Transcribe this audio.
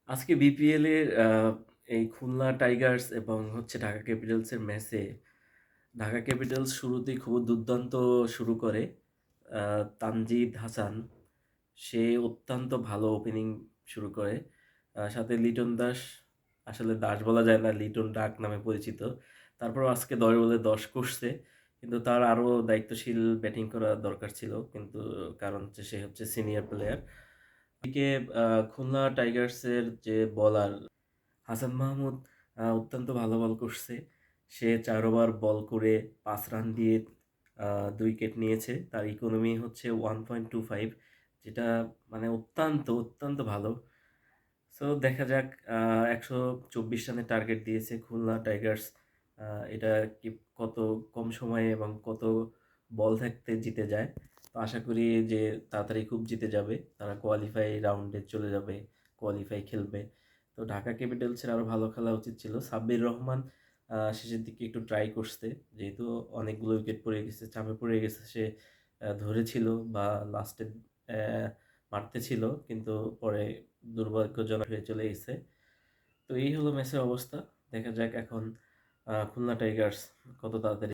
আজকে বিপিএল এর এই খুলনা টাইগার্স এবং ঢাকা ক্যাপিটালস এর ম্যাচে ঢাকা ক্যাপিটালস শুরুতেই খুব দুর্দান্ত শুরু করে। তানজিদ হাসান সে অত্যন্ত ভালো ওপেনিং শুরু করে। সাথে লিটন দাস, আসলে দাস বলা যায় না, লিটন ডাক নামে পরিচিত। তারপর আজকে 10 বলে 10 করছে, কিন্তু তার আরও দায়িত্বশীল ব্যাটিং করা দরকার ছিল, কিন্তু কারণ হচ্ছে সে হচ্ছে সিনিয়র প্লেয়ার। এদিকে খুলনা টাইগার্সের যে বলার হাসান মাহমুদ অত্যন্ত ভালো বল করছে। সে 4 ওভার বল করে 5 রান দিয়ে 2 উইকেট নিয়েছে। তার ইকোনমি হচ্ছে 1.25, যেটা মানে অত্যন্ত অত্যন্ত ভালো। সো দেখা যাক, 124 রানের টার্গেট দিয়েছে খুলনা টাইগার্স। এটা কি কত কম সময়ে এবং কত বল থাকতে জিতে যায়। তো আশা করি যে তাড়াতাড়ি খুব জিতে যাবে, তারা কোয়ালিফাই রাউন্ডে চলে যাবে, কোয়ালিফাই খেলবে। তো ঢাকা ক্যাপিটালসের আরও ভালো খেলা উচিত ছিল। সাব্বির রহমান শেষের দিকে একটু ট্রাই করছে, যেহেতু অনেকগুলো উইকেট পড়ে গেছে, চাপে পড়ে গেছে, সে ধরেছিল বা লাস্টে মারতে ছিল, কিন্তু পরে দুর্ভাগ্যজনক হয়ে চলে গেছে। তো এই হলো ম্যাচের অবস্থা। দেখা যাক এখন খুলনা টাইগার্স কত তাড়াতাড়ি